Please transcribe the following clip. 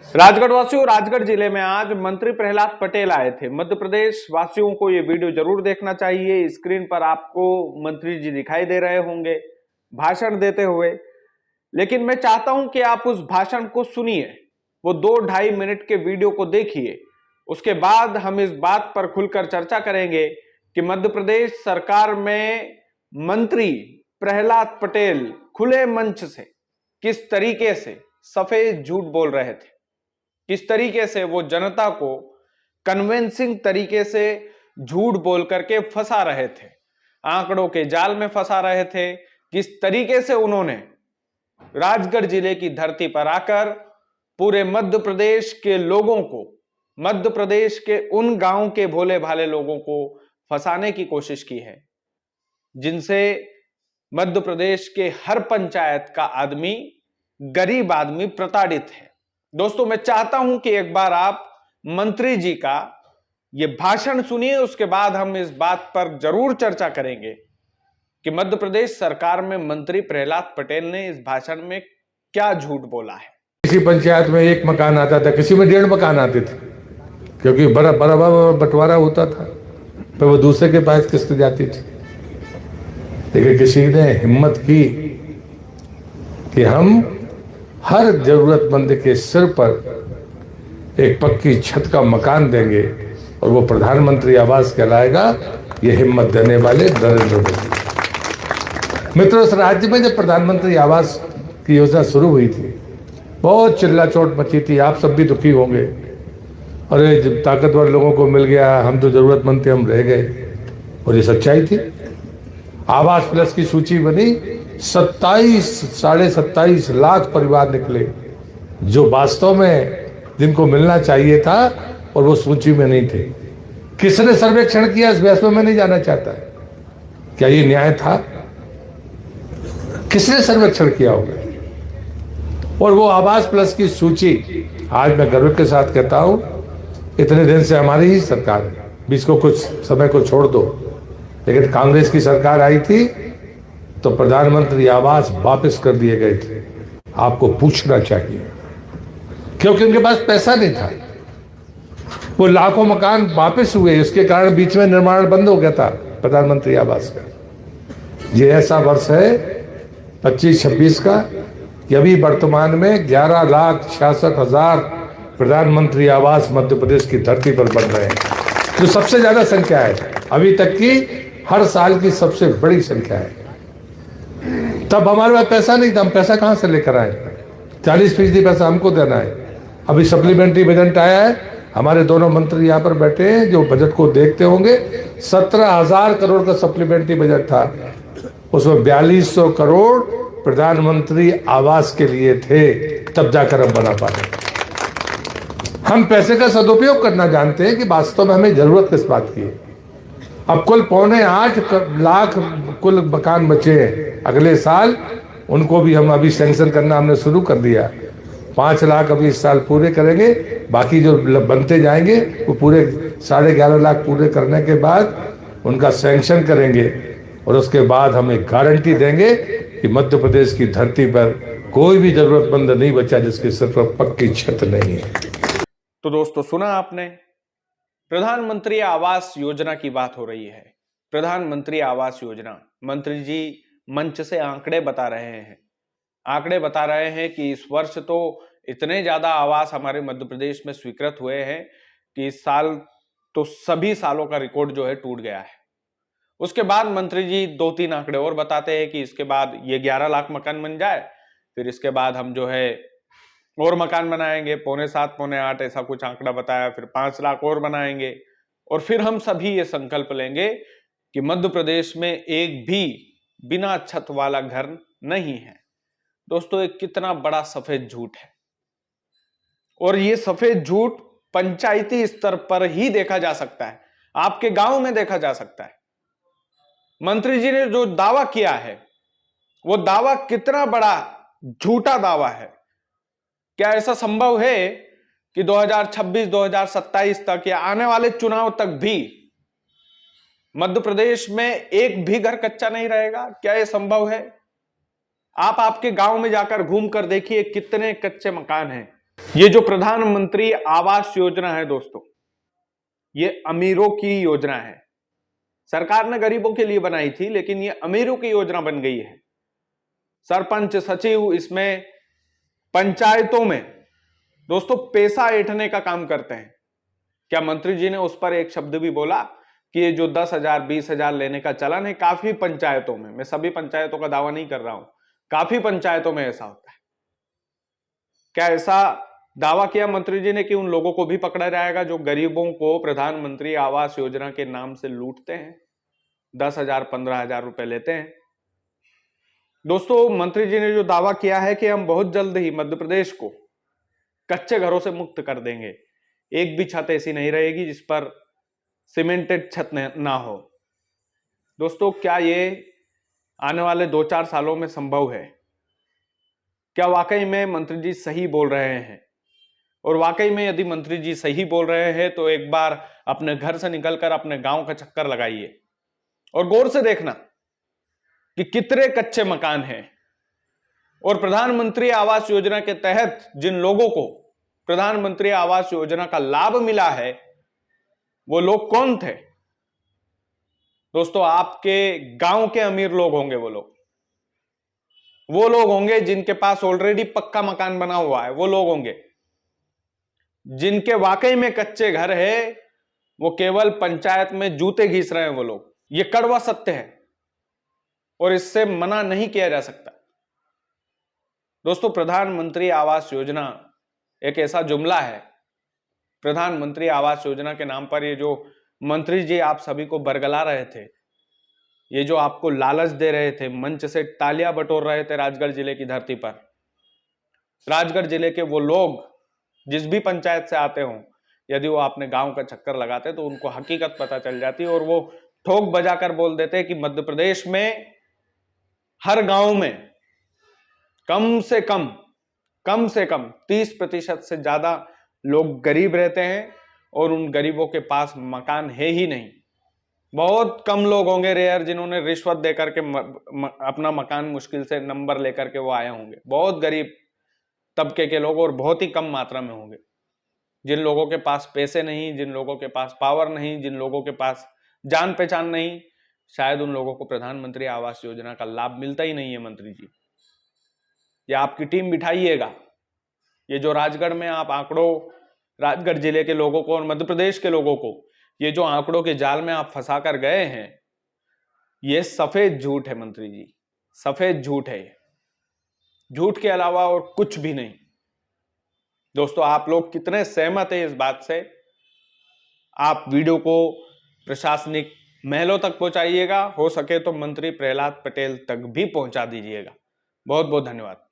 राजगढ़ वासियों, राजगढ़ जिले में आज मंत्री प्रहलाद पटेल आए थे। मध्य प्रदेश वासियों को ये वीडियो जरूर देखना चाहिए। स्क्रीन पर आपको मंत्री जी दिखाई दे रहे होंगे भाषण देते हुए, लेकिन मैं चाहता हूं कि आप उस भाषण को सुनिए, वो 2-2.5 मिनट के वीडियो को देखिए। उसके बाद हम इस बात पर खुलकर चर्चा करेंगे कि मध्य प्रदेश सरकार में मंत्री प्रहलाद पटेल खुले मंच से किस तरीके से सफेद झूठ बोल रहे थे, किस तरीके से वो जनता को कन्विंसिंग तरीके से झूठ बोल करके फंसा रहे थे, आंकड़ों के जाल में फंसा रहे थे। किस तरीके से उन्होंने राजगढ़ जिले की धरती पर आकर पूरे मध्य प्रदेश के लोगों को, मध्य प्रदेश के उन गांव के भोले भाले लोगों को फंसाने की कोशिश की है जिनसे मध्य प्रदेश के हर पंचायत का आदमी, गरीब आदमी प्रताड़ित है। दोस्तों, मैं चाहता हूं कि एक बार आप मंत्री जी का यह भाषण सुनिए, उसके बाद हम इस बात पर जरूर चर्चा करेंगे कि मध्य प्रदेश सरकार में मंत्री प्रहलाद पटेल ने इस भाषण में क्या झूठ बोला है। किसी पंचायत में 1 मकान आता था, किसी में 1.5 मकान आते थे, क्योंकि बराबर बंटवारा होता था, पर वो दूसरे के पास किस्त जाती थी। लेकिन किसी ने हिम्मत की कि हम हर जरूरतमंद के सिर पर एक पक्की छत का मकान देंगे और वो प्रधानमंत्री आवास कहलाएगा। ये हिम्मत देने वाले नरेंद्र मोदी। मित्रों, इस राज्य में जब प्रधानमंत्री आवास की योजना शुरू हुई थी, बहुत चिल्ला चोट मची थी। आप सब भी दुखी होंगे, अरे जब ताकतवर लोगों को मिल गया, हम तो जरूरतमंद थे, हम रह गए। और ये सच्चाई थी। आवास प्लस की सूची बनी, 27-27.5 लाख परिवार निकले जो वास्तव में जिनको मिलना चाहिए था और वो सूची में नहीं थे। किसने सर्वेक्षण किया, इस बहस में मैं नहीं जाना चाहता। क्या ये न्याय था? किसने सर्वेक्षण किया होगा? और वो आवास प्लस की सूची, आज मैं गर्व के साथ कहता हूं, इतने दिन से हमारी ही सरकार है। बीच को कुछ समय को छोड़ दो, लेकिन कांग्रेस की सरकार आई थी तो प्रधानमंत्री आवास वापस कर दिए गए थे। आपको पूछना चाहिए, क्योंकि उनके पास पैसा नहीं था। वो लाखों मकान वापस हुए, उसके कारण बीच में निर्माण बंद हो गया था प्रधानमंत्री आवास का। ये ऐसा वर्ष है 25-26 का कि अभी वर्तमान में 11,66,000 प्रधानमंत्री आवास मध्य प्रदेश की धरती पर बन रहे हैं, जो सबसे ज्यादा संख्या है, अभी तक की हर साल की सबसे बड़ी संख्या है। तब हमारे पास पैसा नहीं था, हम पैसा कहां से लेकर आए? 40% पैसा हमको देना है। अभी सप्लीमेंट्री बजट आया है, हमारे दोनों मंत्री यहाँ पर बैठे हैं जो बजट को देखते होंगे। 17,000 करोड़ का सप्लीमेंट्री बजट था, उसमें 4200 करोड़ प्रधानमंत्री आवास के लिए थे, तब जाकर हम बना पाए। हम पैसे का सदुपयोग करना जानते हैं कि वास्तव में हमें जरूरत किस बात की है। अब कुल 7.25 लाख कुल मकान बचे हैं। अगले साल उनको भी हम अभी सैंक्शन करना हमने शुरू कर दिया। 5 लाख अभी इस साल पूरे करेंगे, बाकी जो बनते जाएंगे वो पूरे 11.5 लाख पूरे करने के बाद उनका सैंक्शन करेंगे। और उसके बाद हम एक गारंटी देंगे कि मध्य प्रदेश की धरती पर कोई भी जरूरतमंद नहीं बचा जिसके सिर पर पक्की छत नहीं है। तो दोस्तों, सुना आपने, प्रधानमंत्री आवास योजना की बात हो रही है। प्रधानमंत्री आवास योजना, मंत्री जी मंच से आंकड़े बता रहे हैं। आंकड़े बता रहे हैं कि इस वर्ष तो इतने ज्यादा आवास हमारे मध्य प्रदेश में स्वीकृत हुए हैं कि इस साल तो सभी सालों का रिकॉर्ड जो है टूट गया है। उसके बाद मंत्री जी 2-3 आंकड़े और बताते हैं कि इसके बाद ये 11 लाख मकान बन जाए, फिर इसके बाद हम जो है और मकान बनाएंगे, 7.25 7.8 ऐसा कुछ आंकड़ा बताया, फिर 5 लाख और बनाएंगे। और फिर हम सभी ये संकल्प लेंगे कि मध्य प्रदेश में एक भी बिना छत वाला घर नहीं है। दोस्तों, एक कितना बड़ा सफेद झूठ है, और ये सफेद झूठ पंचायती स्तर पर ही देखा जा सकता है, आपके गांव में देखा जा सकता है। मंत्री जी ने जो दावा किया है, वो दावा कितना बड़ा झूठा दावा है। क्या ऐसा संभव है कि 2026-2027 तक या आने वाले चुनाव तक भी मध्य प्रदेश में एक भी घर कच्चा नहीं रहेगा? क्या यह संभव है? आप आपके गांव में जाकर घूम कर देखिए कितने कच्चे मकान हैं। ये जो प्रधानमंत्री आवास योजना है दोस्तों, ये अमीरों की योजना है। सरकार ने गरीबों के लिए बनाई थी, लेकिन ये अमीरों की योजना बन गई है। सरपंच, सचिव इसमें पंचायतों में दोस्तों पैसा ऐंठने का काम करते हैं। क्या मंत्री जी ने उस पर एक शब्द भी बोला कि ये जो 10,000 20,000 लेने का चलन है, काफी पंचायतों में, मैं सभी पंचायतों का दावा नहीं कर रहा हूं, काफी पंचायतों में ऐसा होता है। क्या ऐसा दावा किया मंत्री जी ने कि उन लोगों को भी पकड़ा जाएगा जो गरीबों को प्रधानमंत्री आवास योजना के नाम से लूटते हैं, 10,000 15,000 रुपए लेते हैं? दोस्तों, मंत्री जी ने जो दावा किया है कि हम बहुत जल्द ही मध्य प्रदेश को कच्चे घरों से मुक्त कर देंगे, एक भी छत ऐसी नहीं रहेगी जिस पर सीमेंटेड छत ना हो। दोस्तों, क्या ये आने वाले 2-4 सालों में संभव है? क्या वाकई में मंत्री जी सही बोल रहे हैं? और वाकई में यदि मंत्री जी सही बोल रहे हैं तो एक बार अपने घर से निकलकर अपने गांव का चक्कर लगाइए और गौर से देखना कि कितने कच्चे मकान हैं। और प्रधानमंत्री आवास योजना के तहत जिन लोगों को प्रधानमंत्री आवास योजना का लाभ मिला है, वो लोग कौन थे? दोस्तों, आपके गांव के अमीर लोग होंगे। वो लोग होंगे जिनके पास ऑलरेडी पक्का मकान बना हुआ है। वो लोग होंगे जिनके वाकई में कच्चे घर है, वो केवल पंचायत में जूते घिस रहे हैं। वो लोग, ये कड़वा सत्य है और इससे मना नहीं किया जा सकता। दोस्तों, प्रधानमंत्री आवास योजना एक ऐसा जुमला है। प्रधानमंत्री आवास योजना के नाम पर ये जो मंत्री जी आप सभी को बरगला रहे थे, ये जो आपको लालच दे रहे थे, मंच से तालियां बटोर रहे थे राजगढ़ जिले की धरती पर, राजगढ़ जिले के वो लोग जिस भी पंचायत से आते हों, यदि वो अपने गांव का चक्कर लगाते तो उनको हकीकत पता चल जाती और वो ठोक बजाकर बोल देते कि मध्य प्रदेश में हर गांव में कम से कम 30% से ज्यादा लोग गरीब रहते हैं और उन गरीबों के पास मकान है ही नहीं। बहुत कम लोग होंगे, रेयर, जिन्होंने रिश्वत देकर के अपना मकान मुश्किल से नंबर लेकर के वो आए होंगे। बहुत गरीब तबके के लोग और बहुत ही कम मात्रा में होंगे। जिन लोगों के पास पैसे नहीं, जिन लोगों के पास पावर नहीं, जिन लोगों के पास जान पहचान नहीं, शायद उन लोगों को प्रधानमंत्री आवास योजना का लाभ मिलता ही नहीं है। मंत्री जी, या आपकी टीम बिठाइएगा। ये जो राजगढ़ में आप आंकड़ों, राजगढ़ जिले के लोगों को और मध्य प्रदेश के लोगों को ये जो आंकड़ों के जाल में आप फंसा कर गए हैं, ये सफेद झूठ है मंत्री जी, सफेद झूठ है। झूठ के अलावा और कुछ भी नहीं। दोस्तों, आप लोग कितने सहमत हैं इस बात से? आप वीडियो को प्रशासनिक महलों तक पहुंचाइएगा, हो सके तो मंत्री प्रहलाद पटेल तक भी पहुंचा दीजिएगा। बहुत बहुत धन्यवाद।